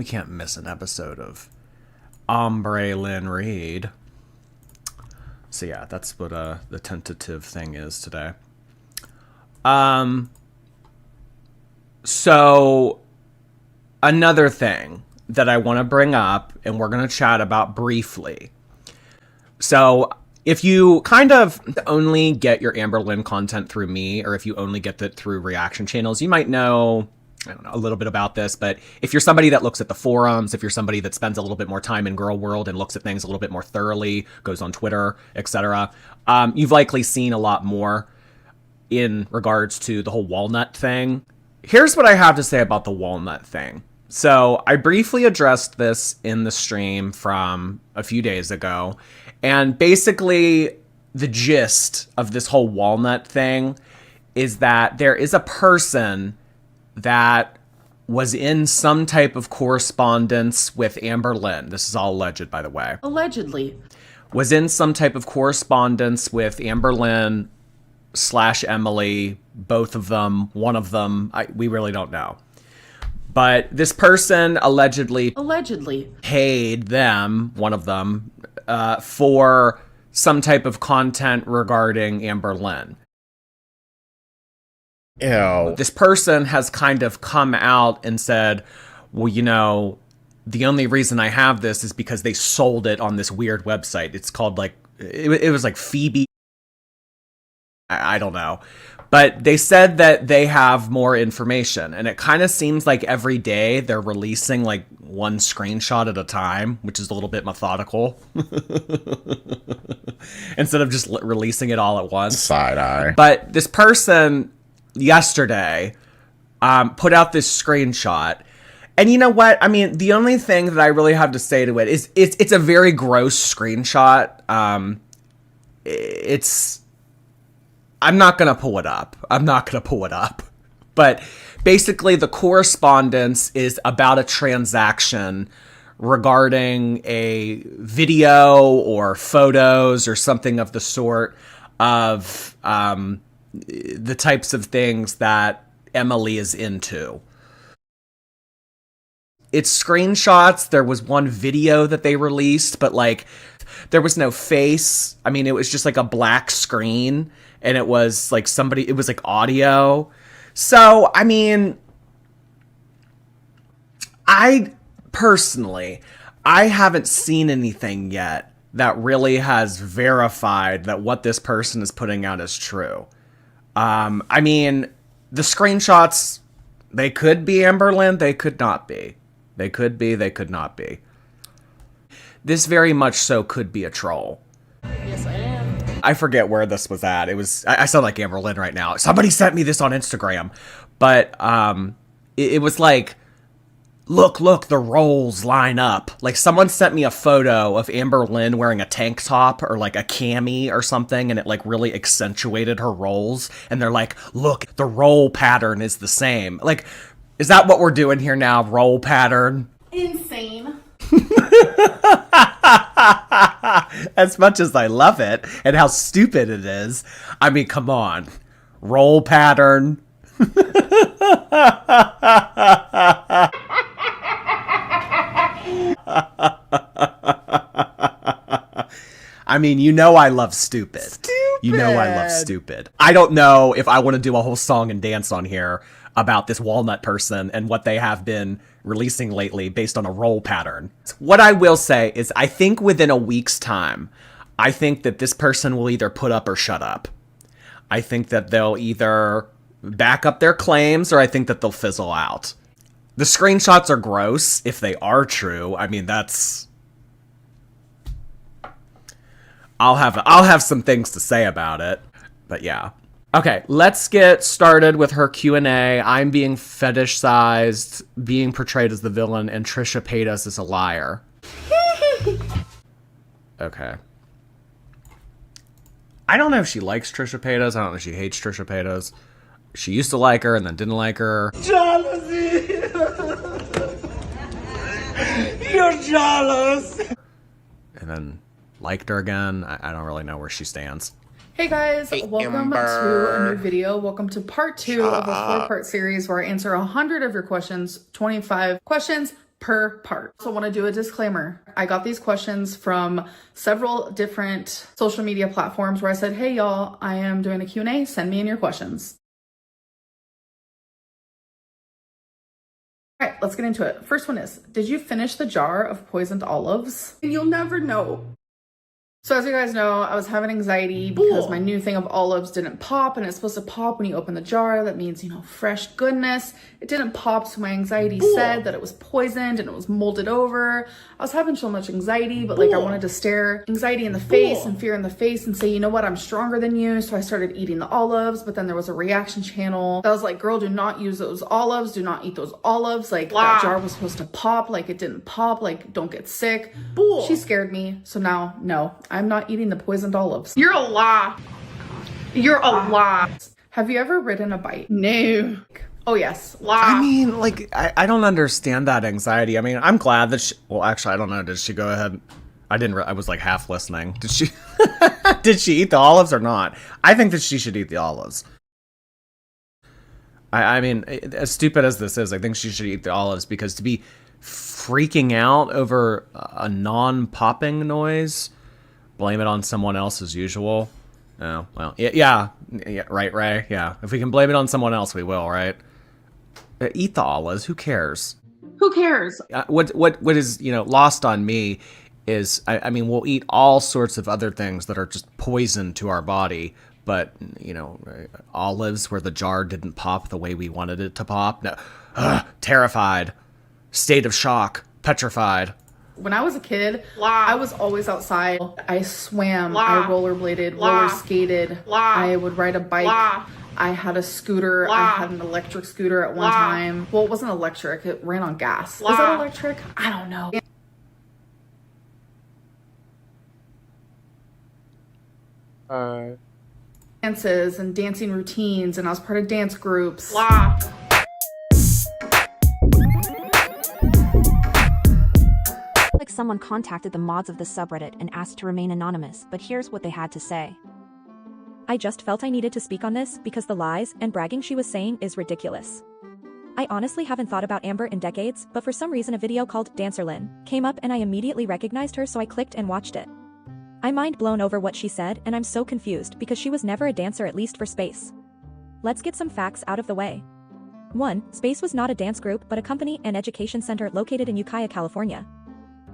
We can't miss an episode of Amberlynn Reid. So yeah, that's what the tentative thing is today. So another thing that I want to bring up and we're going to chat about briefly. So if you kind of only get your Amberlynn content through me, or if you only get it through reaction channels, you might know, I don't know, a little bit about this. But if you're somebody that looks at the forums, if you're somebody that spends a little bit more time in girl world and looks at things a little bit more thoroughly, goes on Twitter, etc., you've likely seen a lot more in regards to the whole walnut thing. Here's what I have to say about the walnut thing. So I briefly addressed this in the stream from a few days ago. And basically the gist of this whole walnut thing is that there is a person that was in some type of correspondence with Amberlynn. This is all alleged, by the way. Allegedly. Was in some type of correspondence with Amberlynn / Emily, both of them, one of them, we really don't know. But this person allegedly paid them, one of them, for some type of content regarding Amberlynn. Ew. This person has kind of come out and said, well, you know, the only reason I have this is because they sold it on this weird website. It's called like, it was like Phoebe. I don't know. But they said that they have more information, and it kind of seems like every day they're releasing like one screenshot at a time, which is a little bit methodical. Instead of just releasing it all at once. Side eye. But this person yesterday put out this screenshot. And you know what? I mean, the only thing that I really have to say to it is it's a very gross screenshot. I'm not going to pull it up. But basically the correspondence is about a transaction regarding a video or photos or something of the sort of the types of things that Emily is into. It's screenshots. There was one video that they released, but like there was no face. I mean, it was just like a black screen. And it was like it was like audio. So, I mean, I haven't seen anything yet that really has verified that what this person is putting out is true. I mean, the screenshots, they could be Amberlynn, they could not be. They could be, they could not be. This very much so could be a troll. Yes, I am. I forget where this was at. I sound like Amberlynn right now. Somebody sent me this on Instagram, but it was like, look, the rolls line up. Like someone sent me a photo of Amberlynn wearing a tank top or like a cami or something, and it like really accentuated her rolls. And they're like, look, the roll pattern is the same. Like, is that what we're doing here now? Roll pattern? Insane. As much as I love it and how stupid it is, I mean, come on. Roll pattern. I mean, you know I love stupid. You know I love stupid. I don't know if I want to do a whole song and dance on here about this walnut person and what they have been releasing lately based on a roll pattern. What I will say is I think within a week's time, I think that this person will either put up or shut up. I think that they'll either back up their claims or I think that they'll fizzle out. The screenshots are gross if they are true. I mean, that's... I'll have some things to say about it, but yeah. Okay, let's get started with her Q&A. I'm being fetish-sized, being portrayed as the villain, and Trisha Paytas is a liar. Okay. I don't know if she likes Trisha Paytas. I don't know if she hates Trisha Paytas. She used to like her and then didn't like her. Jealousy! You're jealous! And then liked her again. I don't really know where she stands. Hey guys, welcome to a new video. Welcome to part 2 of a 4-part series where I answer 100 of your questions, 25 questions per part. So I want to do a disclaimer. I got these questions from several different social media platforms where I said, hey y'all, I am doing a Q&A. Send me in your questions. All right, let's get into it. First one is, did you finish the jar of poisoned olives? You'll never know. So as you guys know, I was having anxiety because my new thing of olives didn't pop, and it's supposed to pop when you open the jar. That means, you know, fresh goodness. It didn't pop, so my anxiety said that it was poisoned and it was molded over. I was having so much anxiety, but like I wanted to stare anxiety in the face and fear in the face and say, you know what, I'm stronger than you. So I started eating the olives, but then there was a reaction channel that was like, girl, do not use those olives. Do not eat those olives. Like that jar was supposed to pop. Like it didn't pop. Like don't get sick. She scared me. So now, no. I'm not eating the poisoned olives. You're a lie. You're a lie. Have you ever ridden a bike? No. Oh yes. Lie. I mean, like, I don't understand that anxiety. I mean, I'm glad that well, actually, I don't know. Did she go ahead? I was like half listening. Did she, did she eat the olives or not? I think that she should eat the olives. I mean, as stupid as this is, I think she should eat the olives because to be freaking out over a non-popping noise, blame it on someone else as usual. Oh, well, yeah, right, Ray. Yeah, if we can blame it on someone else, we will, right? Eat the olives. Who cares? Who cares? What is, you know, lost on me is, I mean, we'll eat all sorts of other things that are just poison to our body, but, you know, olives where the jar didn't pop the way we wanted it to pop. No, terrified, state of shock, petrified. When I was a kid, I was always outside. I swam, I rollerbladed, roller skated, I would ride a bike. I had a scooter. I had an electric scooter at one time. Well, it wasn't electric. It ran on gas. Was that electric? I don't know. Dances and dancing routines, and I was part of dance groups. Like someone contacted the mods of the subreddit and asked to remain anonymous, but here's what they had to say. I just felt I needed to speak on this because the lies and bragging she was saying is ridiculous. I honestly haven't thought about Amber in decades, but for some reason a video called Dancerlyn came up and I immediately recognized her, so I clicked and watched it. I'm mind blown over what she said, and I'm so confused because she was never a dancer, at least for Space. Let's get some facts out of the way. 1. Space was not a dance group but a company and education center located in Ukiah, California.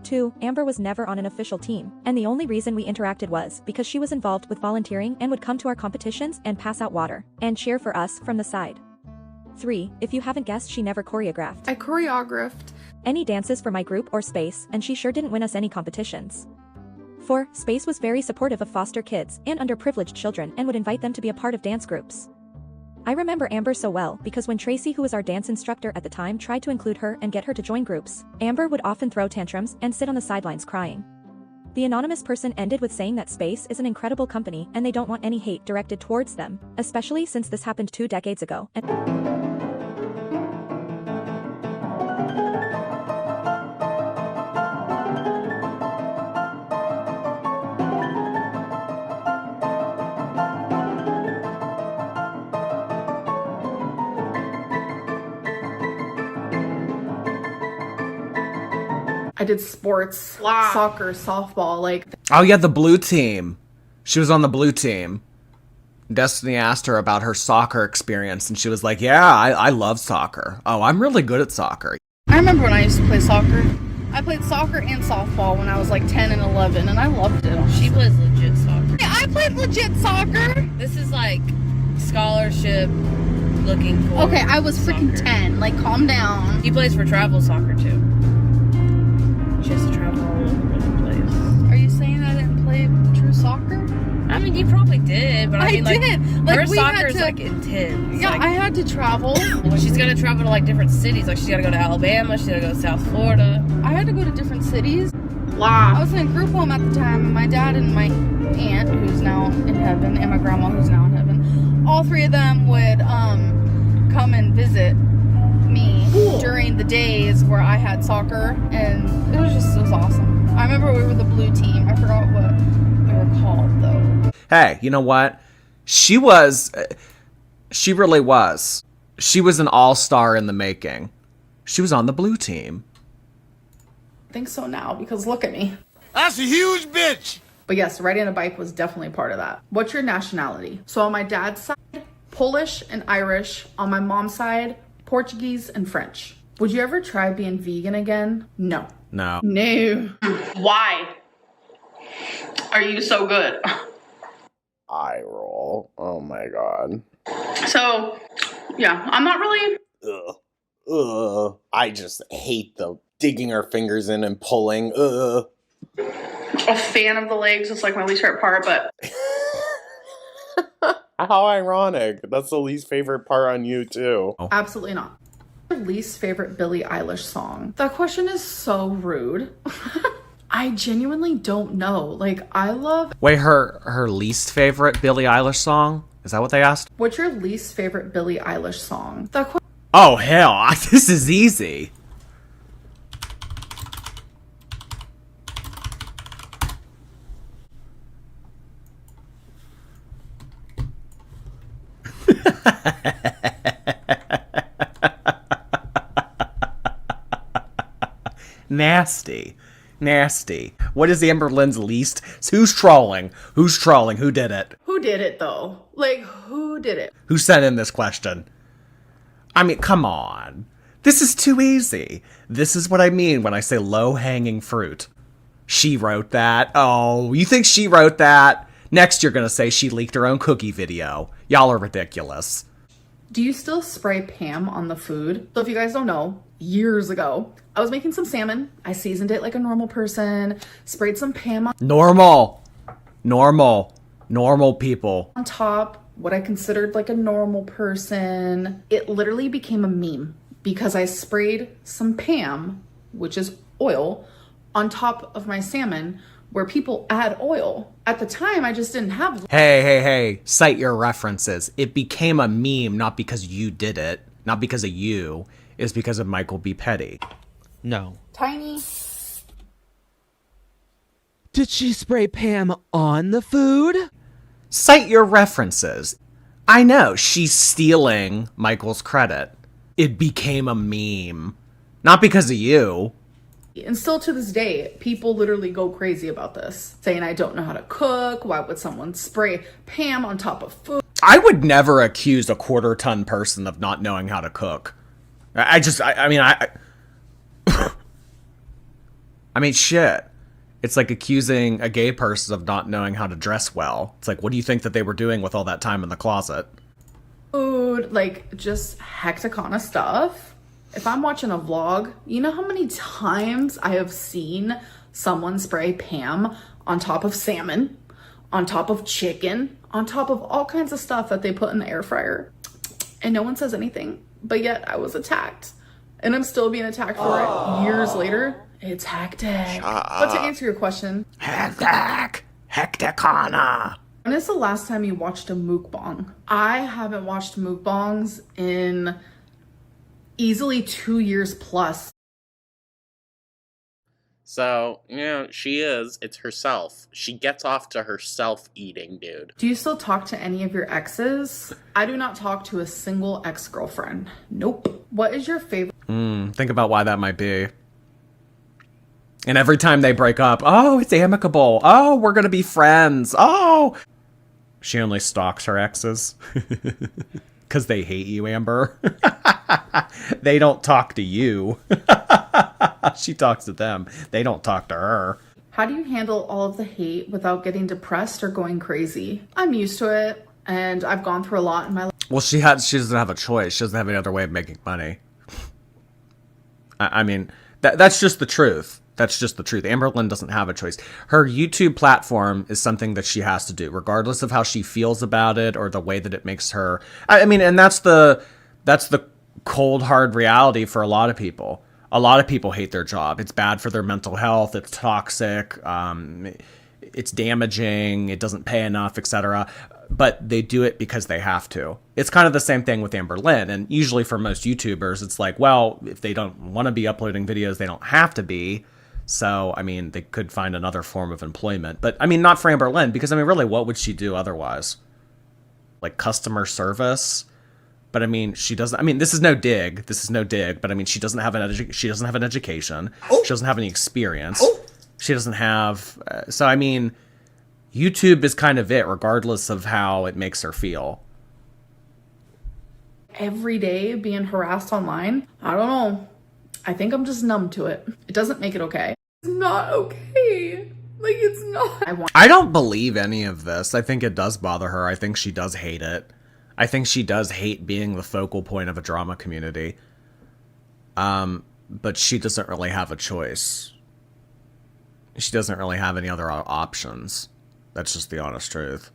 2. Amber was never on an official team, and the only reason we interacted was because she was involved with volunteering and would come to our competitions and pass out water and cheer for us from the side. 3. If you haven't guessed, she never choreographed. I choreographed any dances for my group or Space, and she sure didn't win us any competitions. 4. Space was very supportive of foster kids and underprivileged children and would invite them to be a part of dance groups. I remember Amber so well because when Tracy, who was our dance instructor at the time, tried to include her and get her to join groups, Amber would often throw tantrums and sit on the sidelines crying. The anonymous person ended with saying that Space is an incredible company and they don't want any hate directed towards them, especially since this happened 2 decades ago. I did sports, soccer, softball, like. Oh yeah, the blue team. She was on the blue team. Destiny asked her about her soccer experience, and she was like, yeah, I love soccer. Oh, I'm really good at soccer. I remember when I used to play soccer. I played soccer and softball when I was like 10 and 11, and I loved it. She plays legit soccer. Yeah, I played legit soccer. This is like scholarship looking for. Okay, I was freaking soccer. 10. Like, calm down. He plays for travel soccer too. She has to travel all over the place. Are you saying I didn't play true soccer? I mean, you probably did, but I mean, like, did. Like, her we had soccer is to- like intense. Yeah, like, I had to travel. she's gonna travel to like different cities. Like, she's gotta go to Alabama. She's gotta go to South Florida. I had to go to different cities. I was in a group home at the time, and my dad and my aunt, who's now in heaven, and my grandma, who's now in heaven, all three of them would come and visit me during the days where I had soccer, and it was awesome. I remember we were the blue team. I forgot what we were called though. Hey, you know what? She really was. She was an all-star in the making. She was on the blue team. think so now because look at me. That's a huge bitch. But yes, riding a bike was definitely part of that. What's your nationality? So on my dad's side, Polish and Irish. On my mom's side, Portuguese and French. Would you ever try being vegan again? No. No. No. Why? Are you so good? Eye roll. Oh my god. So, yeah, I'm not really... Ugh. I just hate the digging our fingers in and pulling. Ugh. a fan of the legs. It's like my least favorite part, but... How ironic. That's the least favorite part on you, too. Absolutely not. Your least favorite Billie Eilish song? That question is so rude. I genuinely don't know. Like, I love... Wait, her least favorite Billie Eilish song? Is that what they asked? What's your least favorite Billie Eilish song? Oh, hell. This is easy. Nasty. What is Amberlynn's least? Who's trolling? Who did it? Who did it, though? Like, who did it? Who sent in this question? I mean, come on. This is too easy. This is what I mean when I say low-hanging fruit. She wrote that. Oh, you think she wrote that? Next, you're going to say she leaked her own cookie video. Y'all are ridiculous. Do you still spray Pam on the food? So if you guys don't know, years ago, I was making some salmon. I seasoned it like a normal person, sprayed some Pam Normal people. on top, what I considered like a normal person. It literally became a meme because I sprayed some Pam, which is oil, on top of my salmon where people add oil. At the time, I just didn't have... Hey. Cite your references. It became a meme not because you did it, not because of you. It's because of Michael B. Petty. No. Tiny. Did she spray Pam on the food? Cite your references. I know, she's stealing Michael's credit. It became a meme. Not because of you. And still to this day, people literally go crazy about this, saying I don't know how to cook. Why would someone spray Pam on top of food? I would never accuse a quarter-ton person of not knowing how to cook. I mean, shit. It's like accusing a gay person of not knowing how to dress well. It's like, what do you think that they were doing with all that time in the closet? Food, like just hecticana stuff. If I'm watching a vlog, you know how many times I have seen someone spray Pam on top of salmon, on top of chicken, on top of all kinds of stuff that they put in the air fryer, and no one says anything, but yet I was attacked, and I'm still being attacked for it years later. It's hectic. But to answer your question, Hecticana. when is the last time you watched a mukbang? I haven't watched mukbangs in easily 2 years plus. So, it's herself. She gets off to herself eating, dude. Do you still talk to any of your exes? I do not talk to a single ex-girlfriend. Nope. What is your favorite? Think about why that might be. And every time they break up, oh, it's amicable. Oh, we're gonna be friends. Oh! She only stalks her exes. Because they hate you, Amber. They don't talk to you. She talks to them. They don't talk to her. How do you handle all of the hate without getting depressed or going crazy? I'm used to it, and I've gone through a lot in my life. Well, she doesn't have a choice. She doesn't have any other way of making money. I mean, that's just the truth. That's just the truth. Amberlynn doesn't have a choice. Her YouTube platform is something that she has to do, regardless of how she feels about it or the way that it makes her. I mean, and that's the cold, hard reality for a lot of people. A lot of people hate their job. It's bad for their mental health. It's toxic. It's damaging. It doesn't pay enough, etc. But they do it because they have to. It's kind of the same thing with Amberlynn. And usually for most YouTubers, it's like, well, if they don't want to be uploading videos, they don't have to be. So, I mean, they could find another form of employment. But, I mean, not for Amberlynn, because, I mean, really, what would she do otherwise? Like, customer service? But I mean, she doesn't. I mean, this is no dig. But I mean, she doesn't have an education. She doesn't have any experience. She doesn't have. So I mean, YouTube is kind of it, regardless of how it makes her feel. Every day being harassed online, I don't know. I think I'm just numb to it. It doesn't make it okay. It's not okay. Like, it's not. I don't believe any of this. I think it does bother her. I think she does hate it. I think she does hate being the focal point of a drama community. But she doesn't really have a choice. She doesn't really have any other options. That's just the honest truth.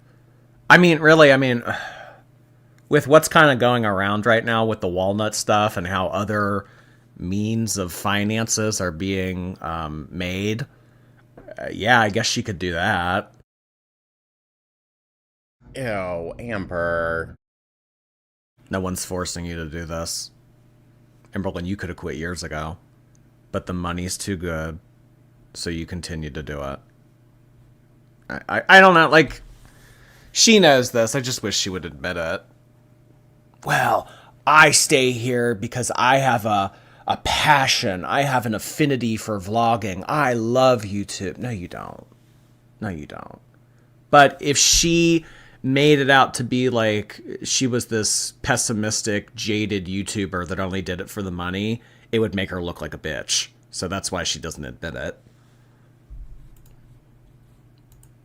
I mean, really, with what's kind of going around right now with the walnut stuff and how other means of finances are being made, yeah, I guess she could do that. Ew, Amber. No one's forcing you to do this. Amberlynn, you could have quit years ago. But the money's too good, so you continue to do it. I don't know, like, she knows this. I just wish she would admit it. Well, I stay here because I have a passion. I have an affinity for vlogging. I love YouTube. No, you don't. No, you don't. But if she made it out to be like she was this pessimistic, jaded YouTuber that only did it for the money, it would make her look like a bitch. So that's why she doesn't admit it.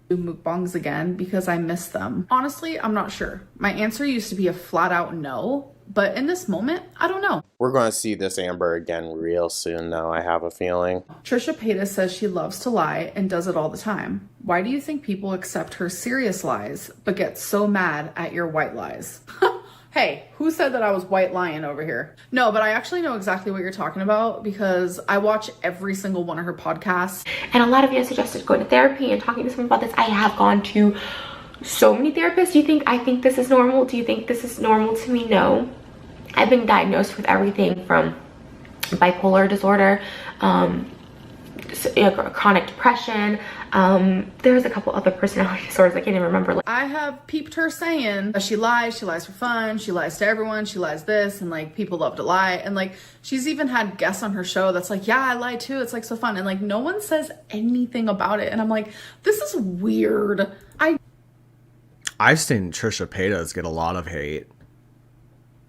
Do mukbangs again because I miss them. Honestly, I'm not sure. My answer used to be a flat out no, but in this moment, I don't know. We're going to see this Amber again real soon, though, I have a feeling. Trisha Paytas says she loves to lie and does it all the time. Why do you think people accept her serious lies but get so mad at your white lies? Hey, who said that I was white lying over here? No, but I actually know exactly what you're talking about because I watch every single one of her podcasts. And a lot of you have suggested going to therapy and talking to someone about this. I have gone to so many therapists. Do you think I think this is normal? Do you think this is normal to me? No. I've been diagnosed with everything from bipolar disorder, chronic depression. There's a couple other personality disorders I can't even remember. I have peeped her saying she lies for fun, she lies to everyone, she lies this, and like people love to lie. And like she's even had guests on her show that's like, yeah, I lie too, it's like so fun. And like no one says anything about it. And I'm like, this is weird. I've seen Trisha Paytas get a lot of hate.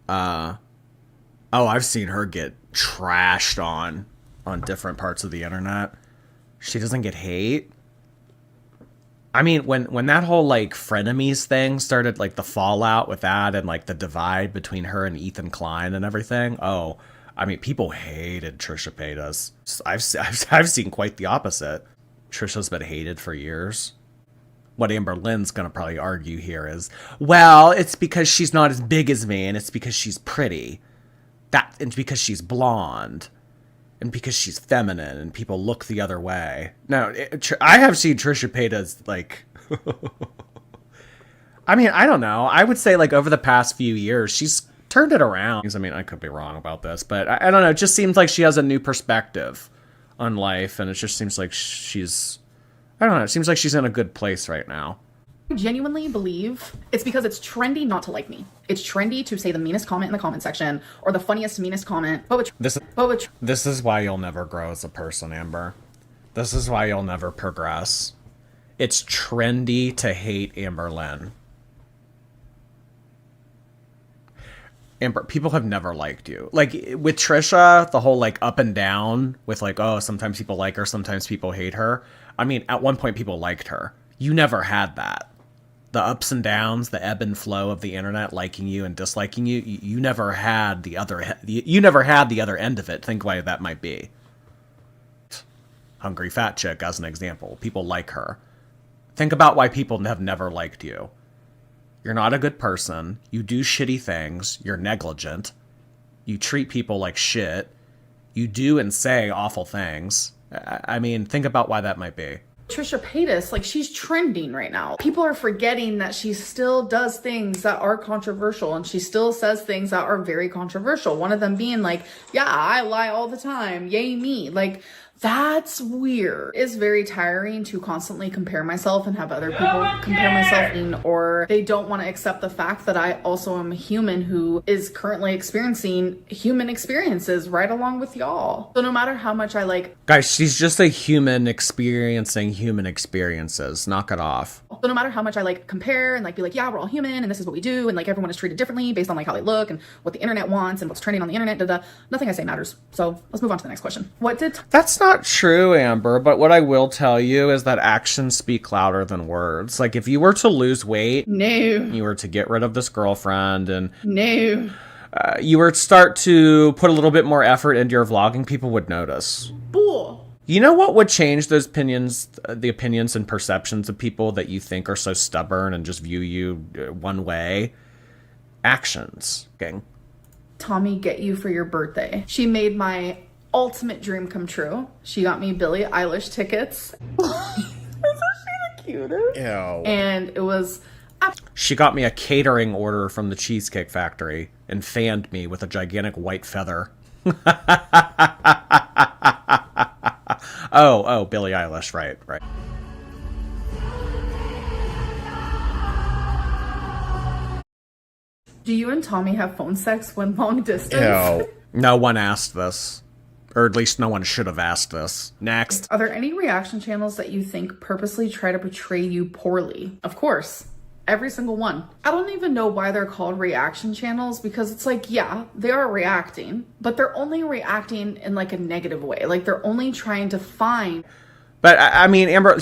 I've seen her get trashed on different parts of the internet. She doesn't get hate. I mean, when that whole like frenemies thing started, like the fallout with that and like the divide between her and Ethan Klein and everything. Oh, I mean, people hated Trisha Paytas. I've seen quite the opposite. Trisha's been hated for years. What Amberlynn's gonna probably argue here is, well, it's because she's not as big as me, and it's because she's pretty. And because she's blonde. And because she's feminine, and people look the other way. No, I have seen Trisha Paytas, like... I mean, I don't know. I would say, like, over the past few years, she's turned it around. I mean, I could be wrong about this, but I don't know. It just seems like she has a new perspective on life, and it just seems like she's... I don't know. It seems like she's in a good place right now. I genuinely believe it's because it's trendy not to like me. It's trendy to say the meanest comment in the comment section or the funniest, meanest comment. This is why you'll never grow as a person, Amber. This is why you'll never progress. It's trendy to hate Amberlynn. Amber, people have never liked you. Like, with Trisha, the whole, like, up and down with, like, oh, sometimes people like her, sometimes people hate her. I mean, at one point, people liked her. You never had that. The ups and downs, the ebb and flow of the internet, liking you and disliking you, you never had the other end of it. Think why that might be. Hungry fat chick, as an example. People like her. Think about why people have never liked you. You're not a good person. You do shitty things. You're negligent. You treat people like shit. You do and say awful things. I mean, think about why that might be. Trisha Paytas, like, she's trending right now. People are forgetting that she still does things that are controversial, and she still says things that are very controversial. One of them being like, yeah, I lie all the time. Yay me. Like, That's weird. It's very tiring to constantly compare myself and have other people compare myself in, or they don't want to accept the fact that I also am a human who is currently experiencing human experiences right along with y'all. So no matter how much I like... Guys, she's just a human experiencing human experiences. Knock it off. So no matter how much I like compare and like be like, yeah, we're all human and this is what we do, and like everyone is treated differently based on like how they look and what the internet wants and what's trending on the internet, nothing I say matters. So let's move on to the next question. What did... That's not true, Amber, but what I will tell you is that actions speak louder than words. Like, if you were to lose weight, No. You were to get rid of this girlfriend, and No. You were to start to put a little bit more effort into your vlogging, people would notice. Bull. You know what would change those opinions, the opinions and perceptions of people that you think are so stubborn and just view you one way? Actions. Okay. Tommy get you for your birthday. She made my ultimate dream come true. She got me Billie Eilish tickets. Isn't she the cutest? Ew. And it was... She got me a catering order from the Cheesecake Factory and fanned me with a gigantic white feather. Oh, Billie Eilish, right. Do you and Tommy have phone sex when long distance? Ew. No one asked this. Or at least no one should have asked this. Next. Are there any reaction channels that you think purposely try to portray you poorly? Of course. Every single one. I don't even know why they're called reaction channels, because it's like, yeah, they are reacting, but they're only reacting in like a negative way. Like they're only trying to find... But I mean, Amber,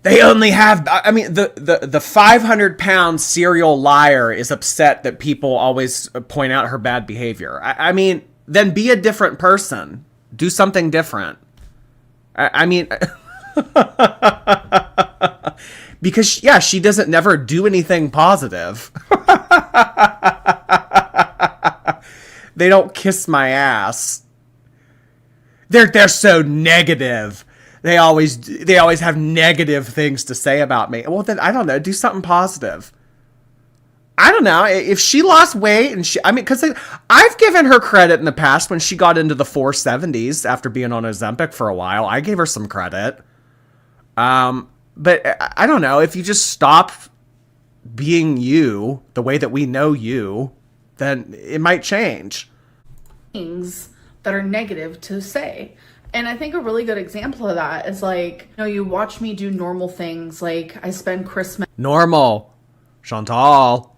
they only have, I mean, the 500-pound serial liar is upset that people always point out her bad behavior. I mean, then be a different person. Do something different. I mean, because, yeah, she doesn't never do anything positive. They don't kiss my ass. They're so negative. They always have negative things to say about me. Well, then, I don't know, do something positive. I don't know, if she lost weight and because I've given her credit in the past when she got into the 470s after being on Ozempic for a while. I gave her some credit. But I don't know, if you just stop being you the way that we know you, then it might change. Things that are negative to say. And I think a really good example of that is like, you watch me do normal things. Like I spend Christmas Normal. Chantal.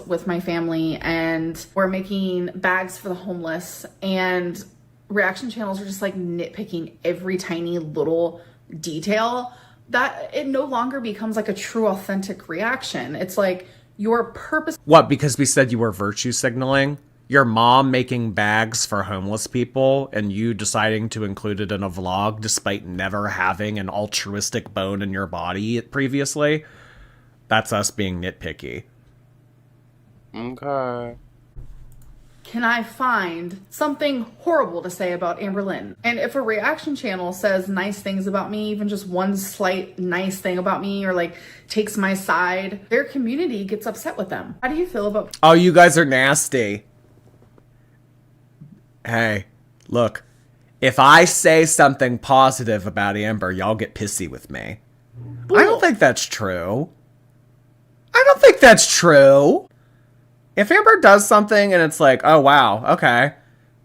with my family and we're making bags for the homeless, and reaction channels are just like nitpicking every tiny little detail, that it no longer becomes like a true authentic reaction. It's like your purpose. What, because we said you were virtue signaling? Your mom making bags for homeless people and you deciding to include it in a vlog despite never having an altruistic bone in your body previously? That's us being nitpicky. Okay. Can I find something horrible to say about Amberlynn? And if a reaction channel says nice things about me, even just one slight nice thing about me, or like takes my side, their community gets upset with them. How do you feel about... Oh, you guys are nasty. Hey, look, if I say something positive about Amber, y'all get pissy with me. Bull. I don't think that's true. I don't think that's true. If Amber does something and it's like, oh, wow, okay,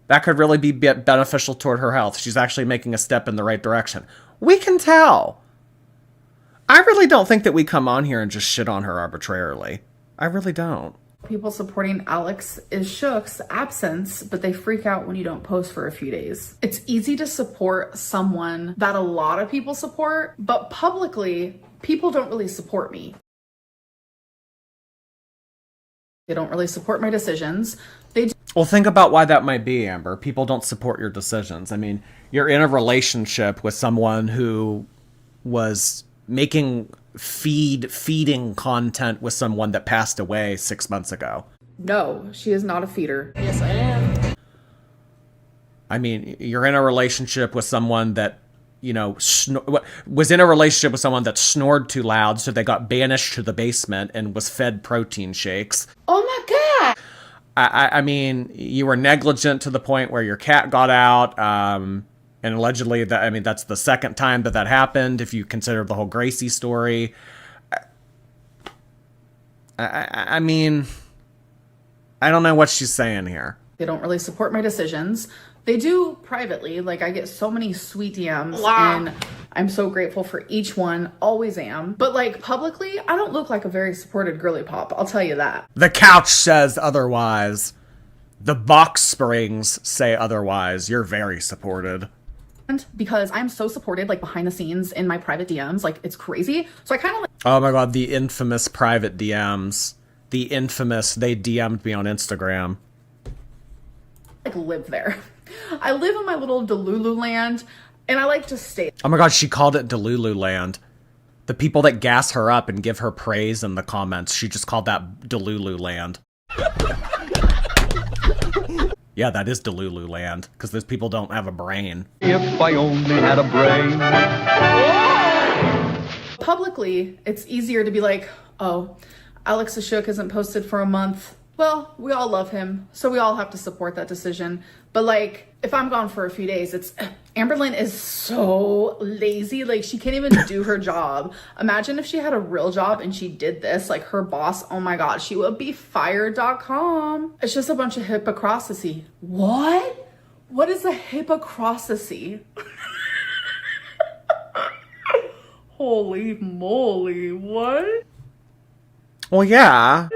that could really be beneficial toward her health. She's actually making a step in the right direction. We can tell. I really don't think that we come on here and just shit on her arbitrarily. I really don't. People supporting Alex is Shook's absence, but they freak out when you don't post for a few days. It's easy to support someone that a lot of people support, but publicly, people don't really support me. They don't really support my decisions. Well, think about why that might be, Amber. People don't support your decisions. I mean, you're in a relationship with someone who was making feeding content with someone that passed away 6 months ago. No, she is not a feeder. Yes, I am. I mean, you're in a relationship with someone that, was in a relationship with someone that snored too loud, so they got banished to the basement and was fed protein shakes. Oh my God! I mean, you were negligent to the point where your cat got out, and allegedly, that's the second time that happened, if you consider the whole Gracie story. I mean, I don't know what she's saying here. They don't really support my decisions. They do privately. Like, I get so many sweet DMs, and I'm so grateful for each one. Always am. But like, publicly, I don't look like a very supported girly pop. I'll tell you that. The couch says otherwise. The box springs say otherwise. You're very supported. Because I'm so supported, like, behind the scenes in my private DMs. Like, it's crazy. So I kind of like... Oh my god, the infamous private DMs. The infamous, they DM'd me on Instagram. like live there. I live in my little Delulu land, and I like to stay. Oh my god, she called it Delulu land. The people that gas her up and give her praise in the comments, she just called that Delulu land. Yeah, that is Delulu land, because those people don't have a brain. If I only had a brain. Publicly, it's easier to be like, oh, Alex Ashok hasn't posted for a month. Well, we all love him, so we all have to support that decision. But like, if I'm gone for a few days, it's... Amberlynn is so lazy. Like, she can't even do her job. Imagine if she had a real job and she did this. Like, her boss, oh my god, she would be fired.com. It's just a bunch of hypocrisy. What? What is a hypocrisy? Holy moly, what? Well, yeah.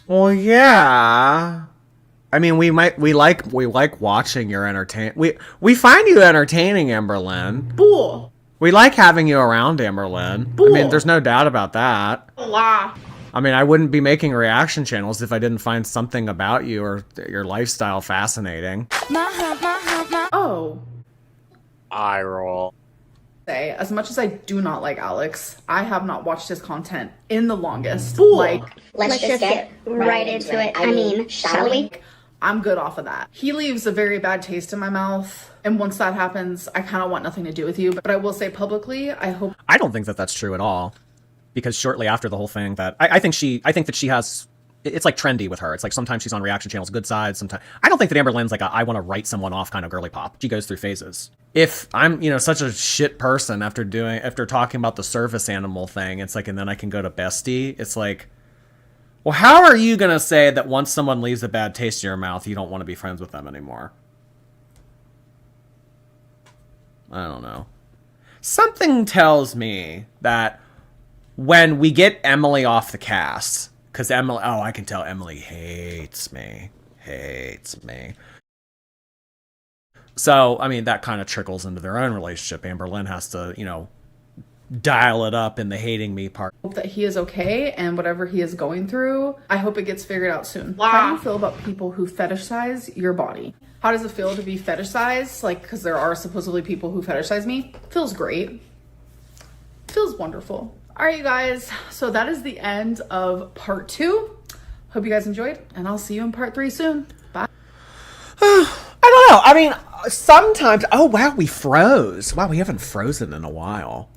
Well, yeah. I mean, we like watching your we find you entertaining, Amberlynn. Bull. We like having you around, Amberlynn. Bull. I mean, there's no doubt about that. La. I mean, I wouldn't be making reaction channels if I didn't find something about you or your lifestyle fascinating. Oh. Eye roll. Say, as much as I do not like Alex, I have not watched his content in the longest. Bull. Like, let's just get right into it. I mean, shall we? I'm good off of that. He leaves a very bad taste in my mouth. And once that happens, I kind of want nothing to do with you. But I will say publicly, I hope... I don't think that that's true at all. Because shortly after the whole thing that... I think that she has... It's like trendy with her. It's like sometimes she's on reaction channels, good sides, sometimes... I don't think that Amberlynn's like a I want to write someone off kind of girly pop. She goes through phases. If I'm, such a shit person after talking about the service animal thing, it's like, and then I can go to bestie, it's like... Well, how are you going to say that once someone leaves a bad taste in your mouth, you don't want to be friends with them anymore? I don't know. Something tells me that when we get Emily off the cast, because Emily, oh, I can tell Emily hates me. So, I mean, that kind of trickles into their own relationship. Amberlynn has to, dial it up in the hating me part. Hope that he is okay, and whatever he is going through, I hope it gets figured out soon. How do you feel about people who fetishize your body? How does it feel to be fetishized? Like, because there are supposedly people who fetishize me. Feels great. Feels wonderful. All right, you guys. So that is the end of part 2. Hope you guys enjoyed, and I'll see you in part 3 soon. Bye. I don't know. I mean, sometimes... Oh, wow, we froze. Wow, we haven't frozen in a while.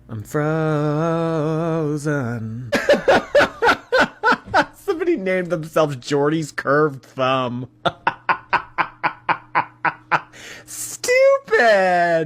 I'm frozen. Somebody named themselves Jordy's curved thumb. Stupid.